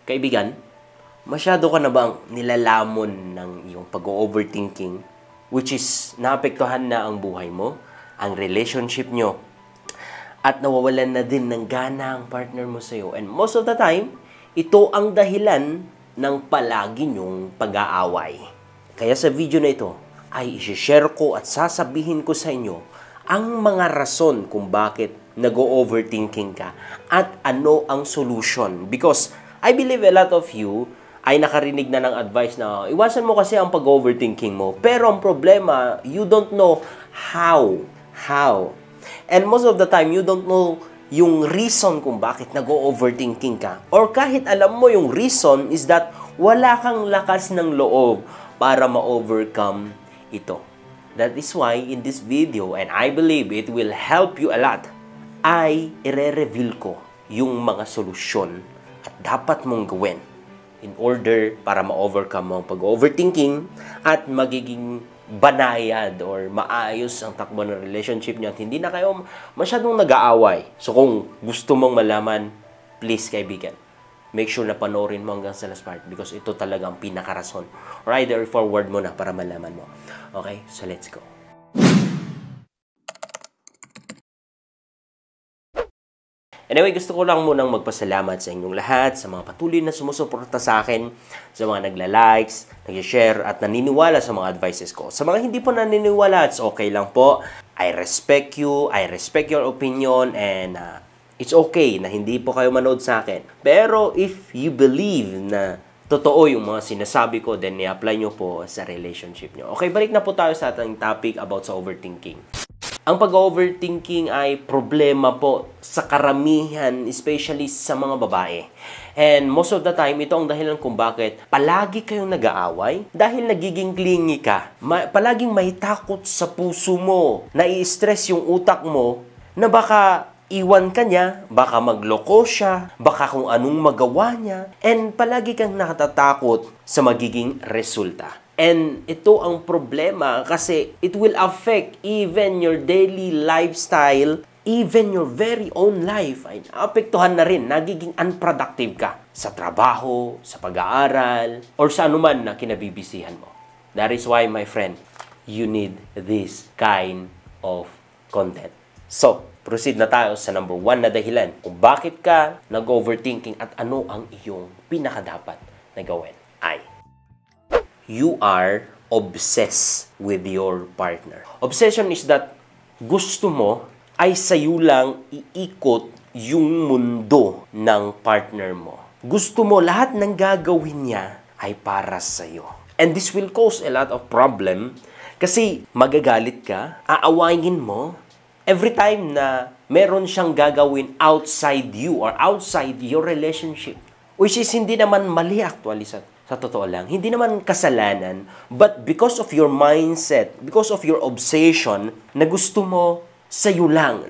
Kaibigan, masyado ka na bang nilalamon ng iyong pag-overthinking, which is naapektuhan na ang buhay mo, ang relationship nyo, at nawawalan na din ng gana ang partner mo sa'yo. And most of the time, ito ang dahilan ng palagi nyong pag-aaway. Kaya sa video na ito, ay isi-share ko at sasabihin ko sa inyo ang mga rason kung bakit nag-overthinking ka at ano ang solution. Because I believe a lot of you ay nakarinig na ng advice na iwasan mo kasi ang pag-overthinking mo. Pero ang problema, you don't know how. And most of the time, you don't know yung reason kung bakit nag-overthinking ka. Or kahit alam mo yung reason is that wala kang lakas ng loob para ma-overcome ito. That is why in this video, and I believe it will help you a lot, ay ire-reveal ko yung mga solusyon at dapat mong gawin in order para ma-overcome mo ang pag-overthinking at magiging banayad or maayos ang takbo ng relationship niyo at hindi na kayo masyadong nag-aaway. So kung gusto mong malaman, please kaibigan, make sure na panoorin mo hanggang sa last part because ito talaga ang pinakarason. Or either forward mo na para malaman mo. Okay? So let's go. Anyway, gusto ko lang munang magpasalamat sa inyong lahat, sa mga patuloy na sumusuporta sa akin, sa mga nagla-likes, nag-share, at naniniwala sa mga advices ko. Sa mga hindi po naniniwala, it's okay lang po. I respect you, I respect your opinion, and it's okay na hindi po kayo manood sa akin. Pero if you believe na totoo yung mga sinasabi ko, then i-apply nyo po sa relationship nyo. Okay, balik na po tayo sa ating topic about sa overthinking. Ang pag-overthinking ay problema po sa karamihan, especially sa mga babae. And most of the time, ito ang dahilan kung bakit palagi kayong nag-aaway dahil nagiging clingy ka. Palaging may takot sa puso mo, nai-stress yung utak mo na baka iwan ka niya, baka magloko siya, baka kung anong magawa niya, and palagi kang nakatatakot sa magiging resulta. And ito ang problema kasi it will affect even your daily lifestyle, even your very own life. Ay naapektuhan na rin, nagiging unproductive ka sa trabaho, sa pag-aaral, or sa anuman na kinabibisihan mo. That is why, my friend, you need this kind of content. So, proceed na tayo sa number 1 na dahilan kung bakit ka nag-overthinking at ano ang iyong pinakadapat na gawin ay you are obsessed with your partner. Obsession is that gusto mo ay sa'yo lang iikot yung mundo ng partner mo. Gusto mo lahat ng gagawin niya ay para sa'yo. And this will cause a lot of problem kasi magagalit ka, aawayin mo, every time na meron siyang gagawin outside you or outside your relationship. Which is hindi naman mali actually sa totoo lang. Hindi naman kasalanan. But because of your mindset, because of your obsession, na gusto mo sa'yo lang,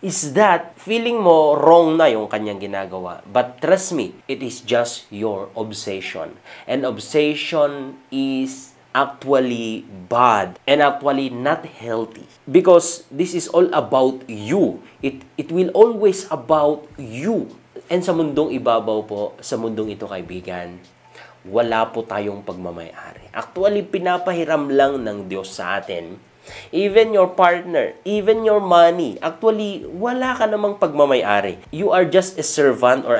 is that feeling mo wrong na yung kanyang ginagawa. But trust me, it is just your obsession. And obsession is actually bad and actually not healthy because this is all about you. It will always about you. And sa mundong ibabaw po, sa mundong ito kaibigan, wala po tayong pagmamayari. Actually, pinapahiram lang ng Diyos sa atin. Even your partner, even your money, actually, wala ka namang pagmamayari. You are just a servant or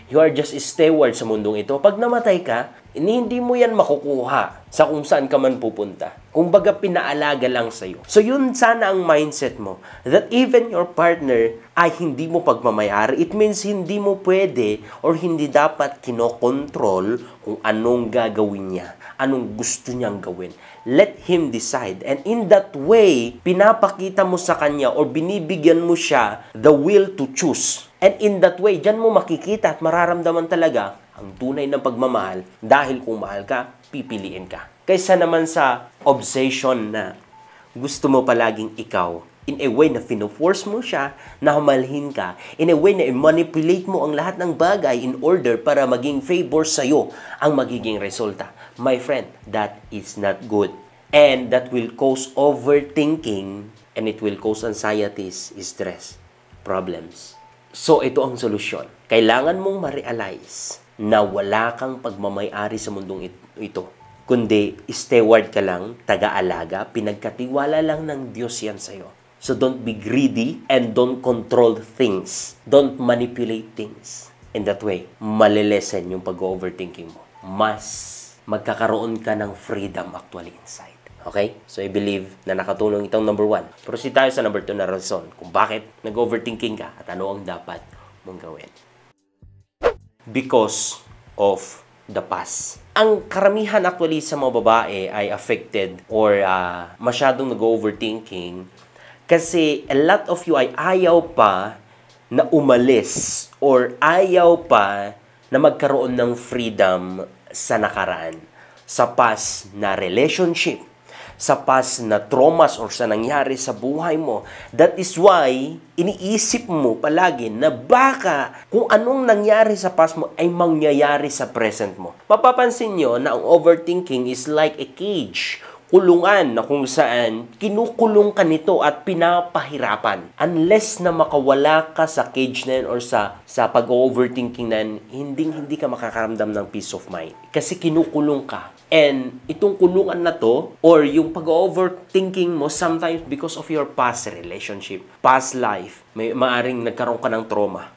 you are just a steward sa mundong ito. Pag namatay ka, hindi mo yan makukuha sa kung saan ka man pupunta. Kumbaga, pinaalaga lang sa'yo. So, yun sana ang mindset mo. That even your partner ay hindi mo pagmamayari. It means hindi mo pwede or hindi dapat kinokontrol kung anong gagawin niya. Anong gusto niyang gawin. Let him decide. And in that way, pinapakita mo sa kanya or binibigyan mo siya the will to choose. And in that way, dyan mo makikita at mararamdaman talaga ang tunay ng pagmamahal dahil kung mahal ka, pipiliin ka. Kaysa naman sa obsession na gusto mo palaging ikaw, in a way na fino-force mo siya na humalhin ka, in a way na i-manipulate mo ang lahat ng bagay in order para maging favor sa'yo ang magiging resulta. My friend, that is not good. And that will cause overthinking and it will cause anxieties, stress, problems, So, ito ang solusyon. Kailangan mong ma-realize na wala kang pagmamay-ari sa mundong ito. Kundi, steward ka lang, taga-alaga, pinagkatiwala lang ng Diyos yan sa'yo. So, don't be greedy and don't control things. Don't manipulate things. In that way, malilesen yung pag-overthinking mo. Mas magkakaroon ka ng freedom actually inside. Okay? So, I believe na nakatulong itong number 1. Proceed tayo sa number 2 na rason kung bakit nag-overthinking ka at ano ang dapat mong gawin. Because of the past. Ang karamihan actually sa mga babae ay affected or masyadong nag-overthinking kasi a lot of you ay ayaw pa na umalis or ayaw pa na magkaroon ng freedom sa nakaraan, sa past na relationship, sa past na traumas or sa nangyari sa buhay mo. That is why, iniisip mo palagi na baka kung anong nangyari sa past mo ay mangyayari sa present mo. Mapapansin nyo na ang overthinking is like a cage, kulungan na kung saan kinukulong ka nito at pinapahirapan. Unless na makawala ka sa cage na yun or sa pag-overthinking na yun, hindi ka makakaramdam ng peace of mind. Kasi kinukulong ka. And itong kulungan na to, or yung pag-overthinking mo, sometimes because of your past relationship, past life, maaring nagkaroon ka ng trauma.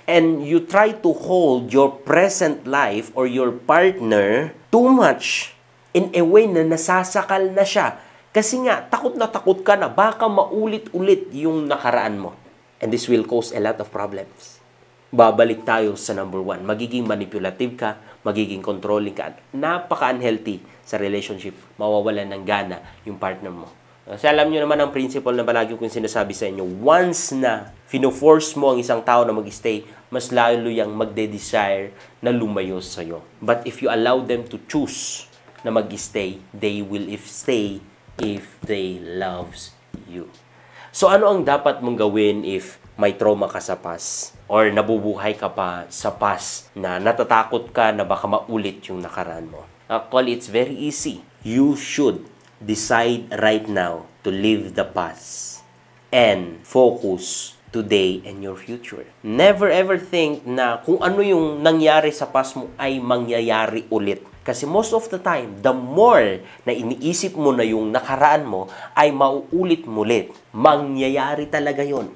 And you try to hold your present life or your partner too much in a way na nasasakal na siya. Kasi nga, takot na takot ka na baka maulit-ulit yung nakaraan mo. And this will cause a lot of problems. Babalik tayo sa number 1. Magiging manipulative ka, magiging controlling ka. Napaka-unhealthy sa relationship. Mawawalan ng gana yung partner mo. Kasi alam nyo naman ang principle na palagi kong sinasabi sa inyo, once na fino-force mo ang isang tao na mag-stay, mas lalo yung magde-desire na lumayo sa'yo. But if you allow them to choose na mag-stay, they will stay if they loves you. So ano ang dapat mong gawin if may trauma ka sa past or nabubuhay ka pa sa past na natatakot ka na baka maulit yung nakaraan mo? Actually, it's very easy. You should decide right now to leave the past and focus today and your future. Never ever think na kung ano yung nangyari sa past mo ay mangyayari ulit. Kasi most of the time, the more na iniisip mo na yung nakaraan mo ay mauulit mulit. Mangyayari talaga yon.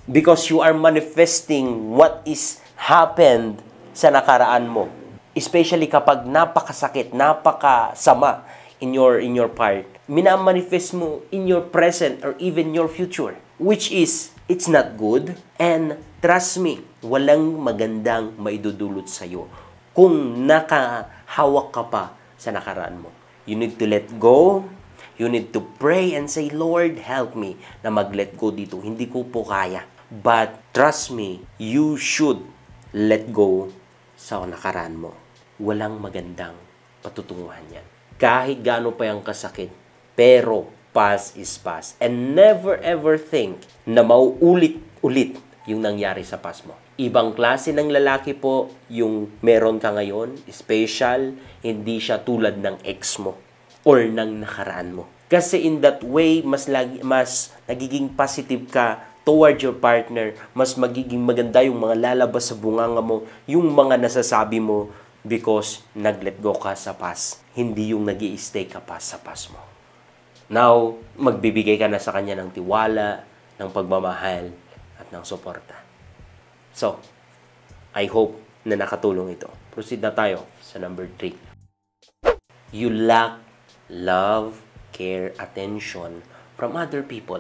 Because you are manifesting what is happened sa nakaraan mo. Especially kapag napakasakit, napakasama in your part. Minamanifest mo in your present or even your future. Which is, it's not good. And trust me, walang magandang maidudulot sa'yo kung nakahawak ka pa sa nakaraan mo. You need to let go. You need to pray and say, Lord, help me na mag-let go dito. Hindi ko po kaya. But trust me, you should let go sa nakaraan mo. Walang magandang patutunguhan yan. Kahit gaano pa yung kasakit, pero past is past. And never ever think na mauulit-ulit yung nangyari sa past mo. Ibang klase ng lalaki po yung meron ka ngayon, special, hindi siya tulad ng ex mo or ng nakaraan mo. Kasi in that way, mas nagiging positive ka toward your partner, mas magiging maganda yung mga lalabas sa bunganga mo, yung mga nasasabi mo because nag-let go ka sa past, hindi yung nag-i-stay ka pa sa past mo. Now, magbibigay ka na sa kanya ng tiwala, ng pagmamahal, at ng suporta. So, I hope na nakatulong ito. Proceed na tayo sa number 3. You lack love, care, attention from other people.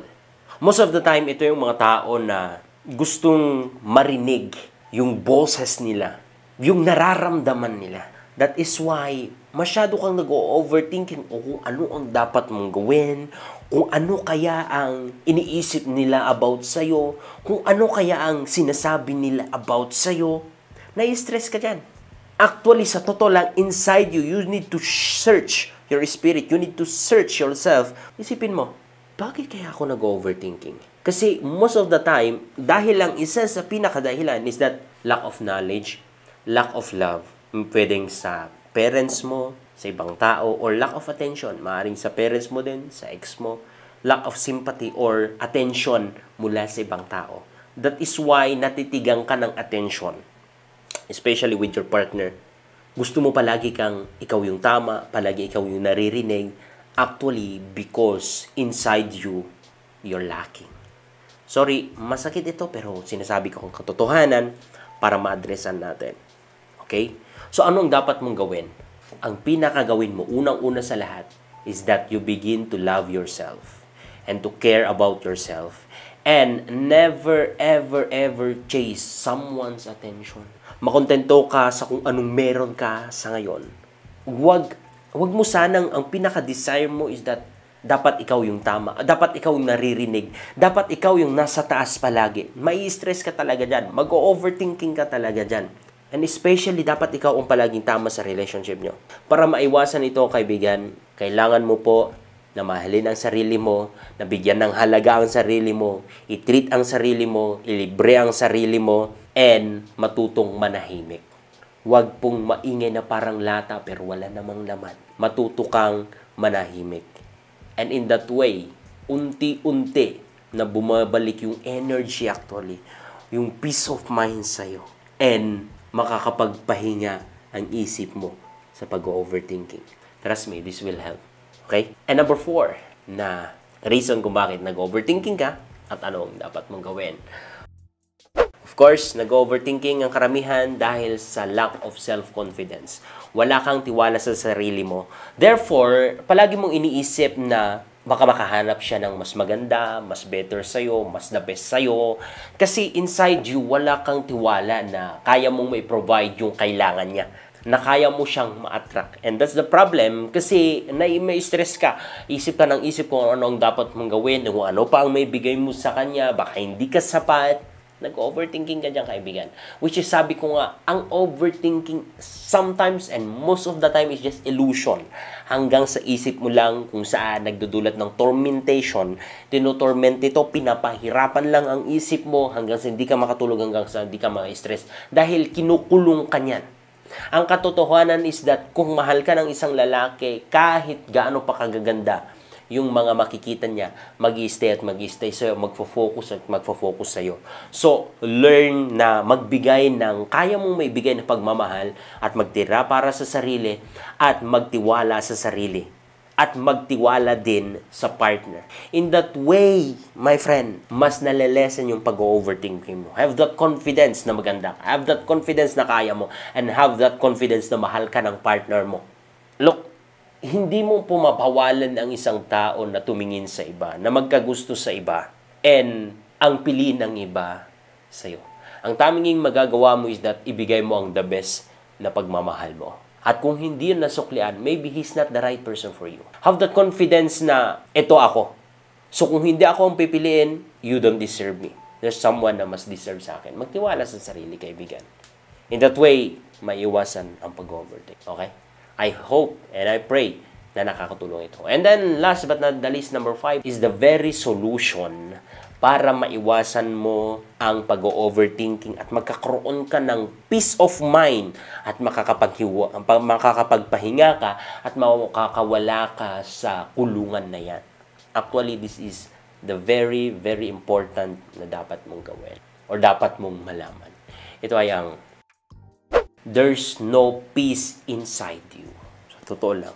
Most of the time, ito yung mga tao na gustong marinig yung boses nila, yung nararamdaman nila. That is why masyado kang nag-overthinking o kung ano ang dapat mong gawin, kung ano kaya ang iniisip nila about sa'yo, kung ano kaya ang sinasabi nila about sa'yo, nai-stress ka dyan. Actually, sa totoo lang, inside you, you need to search your spirit. You need to search yourself. Isipin mo, bakit kaya ako nag-overthinking? Kasi most of the time, dahil lang isa sa pinakadahilan is that lack of knowledge, lack of love. Pwedeng sa parents mo, sa ibang tao, or lack of attention. Maaring sa parents mo din, sa ex mo. Lack of sympathy or attention mula sa ibang tao. That is why natitigang ka ng attention, especially with your partner. Gusto mo palagi kang ikaw yung tama, palagi ikaw yung naririnig, actually because inside you, you're lacking. Sorry, masakit ito pero sinasabi ko kung katotohanan para ma-addressan natin. Okay? So ano ang dapat mong gawin? Ang pinakagawin mo, unang-una sa lahat, is that you begin to love yourself and to care about yourself and never, ever, ever chase someone's attention. Makontento ka sa kung anong meron ka sa ngayon. Wag mo sanang, ang pinaka-desire mo is that dapat ikaw yung tama, dapat ikaw yung naririnig, dapat ikaw yung nasa taas palagi. Mai-stress ka talaga dyan, mag-overthinking ka talaga dyan. And especially, dapat ikaw ang palaging tama sa relationship nyo. Para maiwasan ito, kaibigan, kailangan mo po na mahalin ang sarili mo, na bigyan ng halaga ang sarili mo, i-treat ang sarili mo, ilibre ang sarili mo, and matutong manahimik. Huwag pong maingay na parang lata pero wala namang laman. Matuto kang manahimik. And in that way, unti-unti na bumabalik yung energy actually, yung peace of mind sa'yo. And makakapagpahinga ang isip mo sa pag-overthinking. Trust me, this will help. Okay? And number 4, na reason kung bakit nag-overthinking ka at anong dapat mong gawin. Of course, nag-overthinking ang karamihan dahil sa lack of self-confidence. Wala kang tiwala sa sarili mo. Therefore, palagi mong iniisip na baka makahanap siya ng mas maganda, mas better sa'yo, mas the best sa'yo. Kasi inside you, wala kang tiwala na kaya mong mai-provide yung kailangan niya, na kaya mo siyang ma-attract. And that's the problem kasi may stress ka. Isip ka ng isip kung ano ang dapat mong gawin, kung ano pa ang may bigay mo sa kanya, baka hindi ka sapat. Nag-overthinking ka dyan, kaibigan. Which is, sabi ko nga, ang overthinking sometimes and most of the time is just illusion. Hanggang sa isip mo lang kung saan nagdudulot ng tormentation. Tinotorment ito, pinapahirapan lang ang isip mo hanggang sa hindi ka makatulog, hanggang sa hindi ka ma-stress. Dahil kinukulong ka niyan. Ang katotohanan is that kung mahal ka ng isang lalaki, kahit gaano pa kagaganda, yung mga makikita niya, mag-i-stay at mag-i-stay sa'yo, magfo-focus at magfo-focus sa'yo. So, learn na magbigay ng kaya mong maibigay na pagmamahal at magtira para sa sarili at magtiwala sa sarili at magtiwala din sa partner. In that way, my friend, mas nalilesen yung pag-overthinking mo. Have that confidence na maganda. Have that confidence na kaya mo. And have that confidence na mahal ka ng partner mo. Look, hindi mo pumapawalan ang isang tao na tumingin sa iba, na magkagusto sa iba, and ang piliin ng iba sa'yo. Ang taming magagawa mo is that ibigay mo ang the best na pagmamahal mo. At kung hindi yun nasuklian, maybe he's not the right person for you. Have the confidence na, ito ako. So kung hindi ako ang pipiliin, you don't deserve me. There's someone na mas deserve sa akin. Magtiwala sa sarili, kaibigan. In that way, maiiwasan ang pag-overthink. Okay? I hope and I pray na nakakatulong ito. And then, last but not the least, number 5 is the very solution para maiwasan mo ang pag-overthinking at magkakaroon ka ng peace of mind at makakapagpahinga ka at makakawala ka sa kulungan na yan. Actually, this is the very, very important na dapat mong gawin or dapat mong malaman. Ito ay ang there's no peace inside you. So, totoo lang.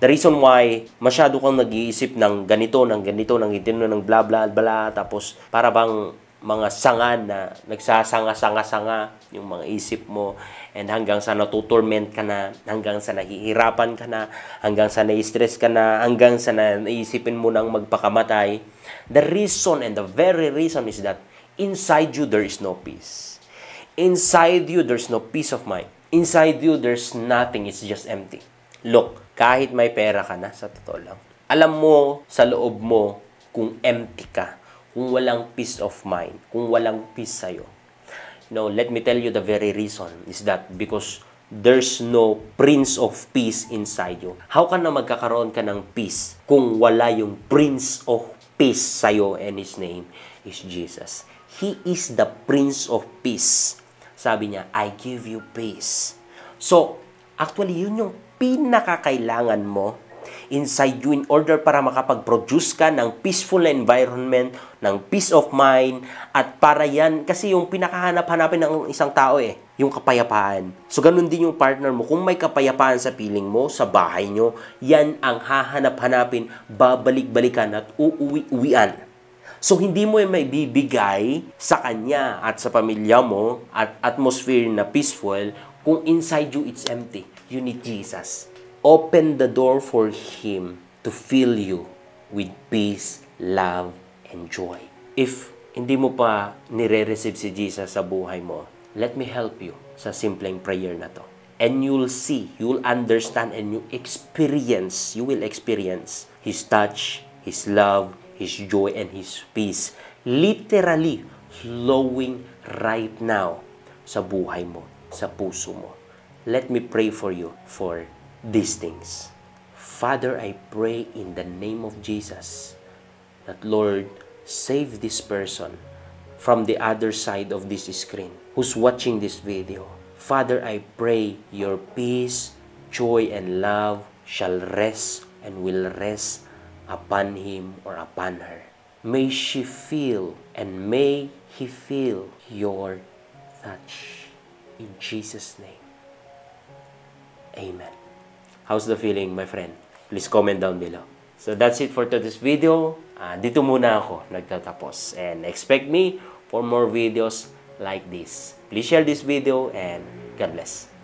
The reason why masyado kang nag-iisip ng ganito, ng bla bla bla, tapos para bang mga sanga na nagsasanga-sanga-sanga yung mga isip mo, and hanggang sa natutorment ka na, hanggang sa nahihirapan ka na, hanggang sa na-stress ka na, hanggang sa naisipin mo nang magpakamatay. The reason and the very reason is that inside you there is no peace. Inside you, there's no peace of mind. Inside you, there's nothing. It's just empty. Look, kahit may pera ka na, sa totoo lang, alam mo sa loob mo kung empty ka, kung walang peace of mind, kung walang peace sa'yo. No, let me tell you the very reason is that because there's no Prince of Peace inside you. How ka na magkakaroon ka ng peace kung wala yung Prince of Peace sa'yo, and His name is Jesus. He is the Prince of Peace. Sabi niya, I give you peace. So, actually, yun yung pinakakailangan mo inside you in order para makapag-produce ka ng peaceful environment, ng peace of mind, at para yan, kasi yung pinakahanap-hanapin ng isang tao yung kapayapaan. So, ganun din yung partner mo. Kung may kapayapaan sa piling mo, sa bahay nyo, yan ang hahanap-hanapin, babalik-balikan at uuwi-uwian. So, hindi mo yung maibibigay sa kanya at sa pamilya mo at atmosphere na peaceful kung inside you it's empty. You need Jesus. Open the door for Him to fill you with peace, love, and joy. If hindi mo pa nire-receive si Jesus sa buhay mo, let me help you sa simpleng prayer na to. And you'll see, you'll understand, and you will experience His touch, His love, His joy, and His peace literally flowing right now sa buhay mo, sa puso mo. Let me pray for you for these things. Father, I pray in the name of Jesus that, Lord, save this person from the other side of this screen who's watching this video. Father, I pray your peace, joy, and love shall rest and will rest upon him or upon her. May she feel and may he feel your touch. In Jesus' name. Amen. How's the feeling, my friend? Please comment down below. So that's it for today's video. Dito muna ako nagtatapos. And expect me for more videos like this. Please share this video and God bless.